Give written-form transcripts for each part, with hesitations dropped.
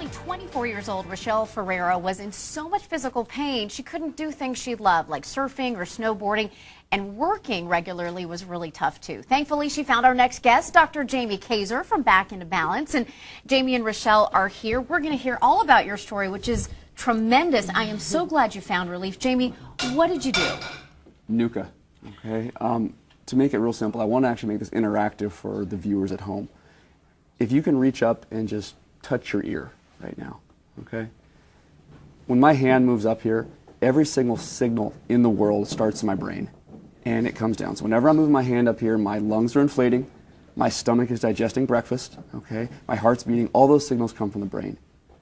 Only 24 years old, Rochelle Ferreira was in so much physical pain she couldn't do things she loved, like surfing or snowboarding, and working regularly was really tough too. Thankfully, she found our next guest, Dr. Jamie Kaiser from Back into Balance. And Jamie and Rochelle are here. We're going to hear all about your story, which is tremendous. I am so glad you found relief. Jamie, what did you do? NUCA. Okay. To make it real simple, I want to actually make this interactive for the viewers at home. If you can reach up and just touch your ear right now, okay? When my hand moves up here, every single signal in the world starts in my brain, and it comes down. So whenever I'm moving my hand up here, my lungs are inflating, my stomach is digesting breakfast, okay? My heart's beating, all those signals come from the brain.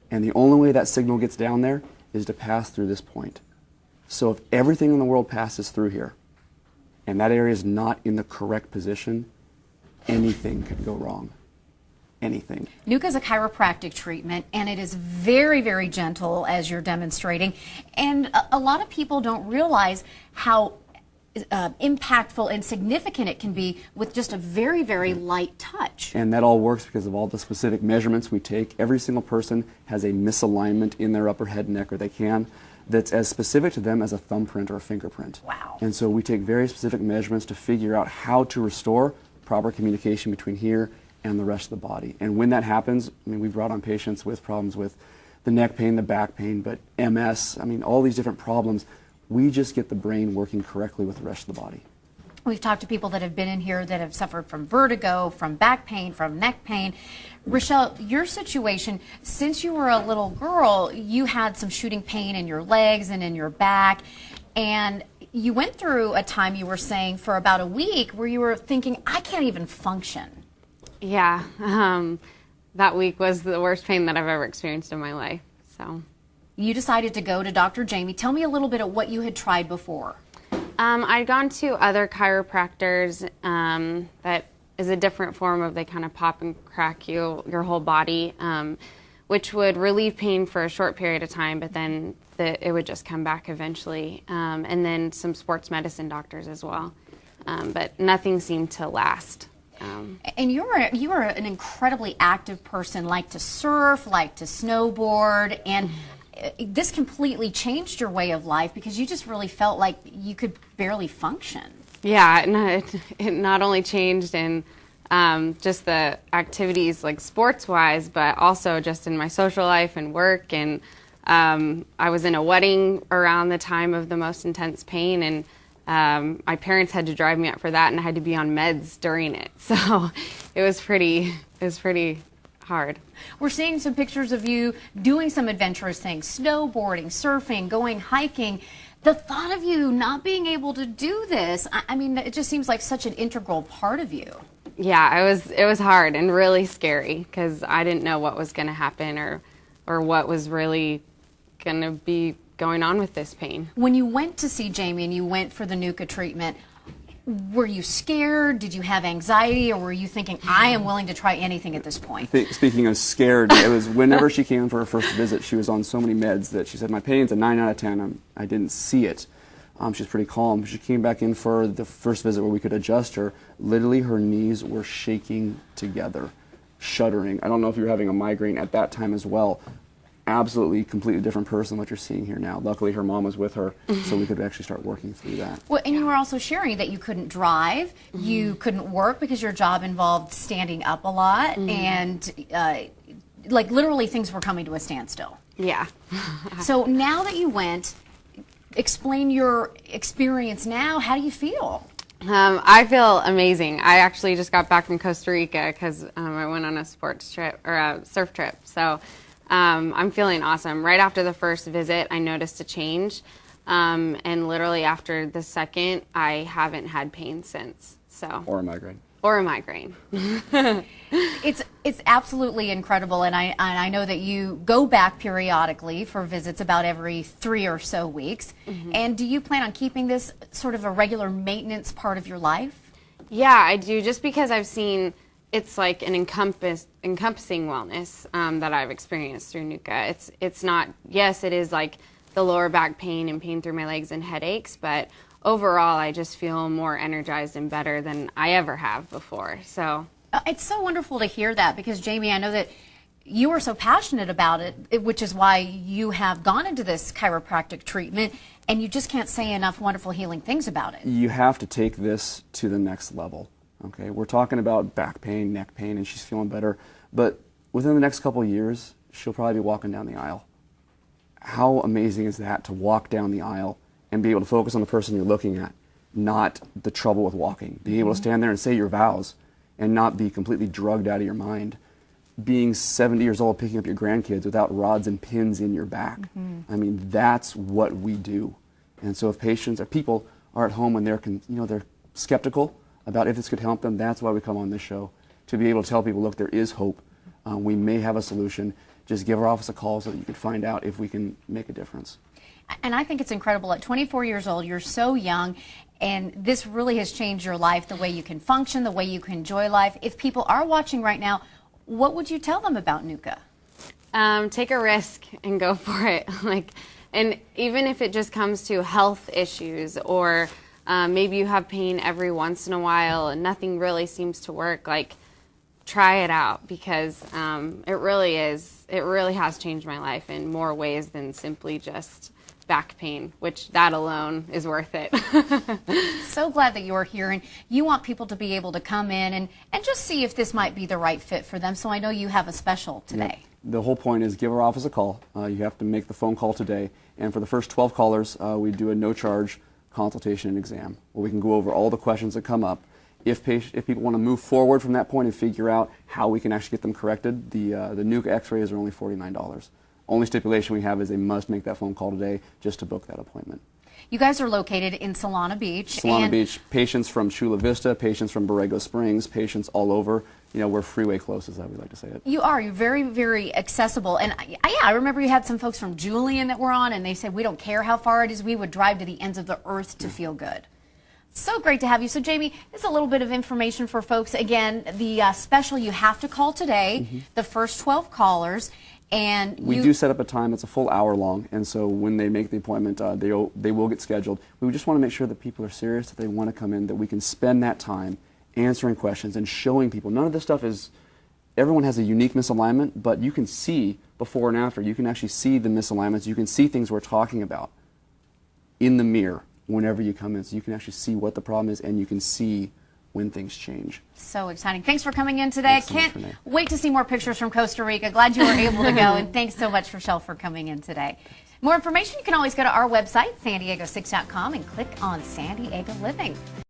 And the only way that signal gets down there is to pass through this point. So if everything in the world passes through here, and that area is not in the correct position, anything could go wrong. Anything. NUCA is a chiropractic treatment, and it is very, very gentle, as you're demonstrating. And a lot of people don't realize how impactful and significant it can be with just a very, very light touch. And that all works because of all the specific measurements we take. Every single person has a misalignment in their upper head, neck, or they can, that's as specific to them as a thumbprint or a fingerprint. Wow. And so we take very specific measurements to figure out how to restore proper communication between here and the rest of the body. And when that happens, I mean, we've brought on patients with problems with the neck pain, the back pain, but MS, I mean, all these different problems, we just get the brain working correctly with the rest of the body. We've talked to people that have been in here that have suffered from vertigo, from back pain, from neck pain. Rochelle, your situation, since you were a little girl, you had some shooting pain in your legs and in your back, and you went through a time, you were saying, for about a week where you were thinking, I can't even function. Yeah, that week was the worst pain that I've ever experienced in my life. So, you decided to go to Dr. Jamie. Tell me a little bit of what you had tried before. I'd gone to other chiropractors that is a different form of, they kind of pop and crack your whole body, which would relieve pain for a short period of time, but then it would just come back eventually. And then some sports medicine doctors as well, but nothing seemed to last. And you are an incredibly active person, like to surf, like to snowboard, and this completely changed your way of life because you just really felt like you could barely function. Yeah, it not only changed in just the activities like sports-wise, but also just in my social life and work. And I was in a wedding around the time of the most intense pain, and my parents had to drive me up for that, and I had to be on meds during it. So it was pretty hard. We're seeing some pictures of you doing some adventurous things, snowboarding, surfing, going hiking. The thought of you not being able to do this, I mean, it just seems like such an integral part of you. Yeah, it was hard and really scary because I didn't know what was going to happen or what was really going to be going on with this pain. When you went to see Jamie and you went for the NUCA treatment, were you scared? Did you have anxiety, or were you thinking, I am willing to try anything at this point? Speaking of scared, it was whenever she came in for her first visit, she was on so many meds that she said, my pain's a 9 out of 10. I didn't see it. She was pretty calm. She came back in for the first visit where we could adjust her. Literally, her knees were shaking together, shuddering. I don't know if you were having a migraine at that time as well. Absolutely, completely different person what you're seeing here now. Luckily, her mom was with her, so we could actually start working through that. Well, and you were also sharing that you couldn't drive, you couldn't work because your job involved standing up a lot, and like literally things were coming to a standstill. Yeah. So now that you went, explain your experience now. How do you feel? I feel amazing. I actually just got back from Costa Rica because I went on a sports trip or a surf trip. So. I'm feeling awesome. Right after the first visit, I noticed a change, and literally after the second, I haven't had pain since. So. Or a migraine. Or a migraine. It's absolutely incredible, and I know that you go back periodically for visits about every 3 or so weeks. And do you plan on keeping this sort of a regular maintenance part of your life? Yeah, I do, just because I've seen it's like an encompassing wellness that I've experienced through NUCA. It's not, yes, it is like the lower back pain and pain through my legs and headaches, but overall I just feel more energized and better than I ever have before. So it's so wonderful to hear that because, Jamie, I know that you are so passionate about it, which is why you have gone into this chiropractic treatment, and you just can't say enough wonderful healing things about it. You have to take this to the next level. Okay, we're talking about back pain, neck pain, and she's feeling better, but within the next couple of years, she'll probably be walking down the aisle. How amazing is that, to walk down the aisle and be able to focus on the person you're looking at, not the trouble with walking. Being able to stand there and say your vows and not be completely drugged out of your mind. Being 70 years old, picking up your grandkids without rods and pins in your back. I mean, that's what we do. And so if patients or people are at home and they're skeptical about if this could help them, that's why we come on this show, to be able to tell people, look, there is hope. We may have a solution. Just give our office a call so that you can find out if we can make a difference. And I think it's incredible. At 24 years old, you're so young, and this really has changed your life, the way you can function, the way you can enjoy life. If people are watching right now, what would you tell them about NUCCA? Take a risk and go for it. And even if it just comes to health issues, or maybe you have pain every once in a while and nothing really seems to work, try it out, because it really has changed my life in more ways than simply just back pain, which that alone is worth it. So glad that you're here, and you want people to be able to come in and just see if this might be the right fit for them. So I know you have a special today. Yep. The whole point is give our office a call. You have to make the phone call today, and for the first 12 callers, we do a no-charge consultation and exam where we can go over all the questions that come up. If people want to move forward from that point and figure out how we can actually get them corrected, the NUCCA x-rays are only $49. Only stipulation we have is they must make that phone call today just to book that appointment. You guys are located in Solana Beach. Solana Beach, patients from Chula Vista, patients from Borrego Springs, patients all over. You know, we're freeway close, as I would like to say it. You are. You're very, very accessible. And I remember you had some folks from Julian that were on, and they said, we don't care how far it is. We would drive to the ends of the earth to feel good. So great to have you. So, Jamie, this is a little bit of information for folks. Again, the special, you have to call today, the first 12 callers. And we do set up a time. It's a full hour long, and so when they make the appointment, they will get scheduled. We just want to make sure that people are serious, that they want to come in, that we can spend that time answering questions and showing people. None of this stuff is, everyone has a unique misalignment, but you can see before and after. You can actually see the misalignments. You can see things we're talking about in the mirror whenever you come in, so you can actually see what the problem is, and you can see when things change. So exciting. Thanks for coming in today. Thanks so Can't much, Renee. wait to see more pictures from Costa Rica. Glad you were able to go, and thanks so much, Rochelle, for coming in today. More information, you can always go to our website, san diego6.com, and click on San Diego Living.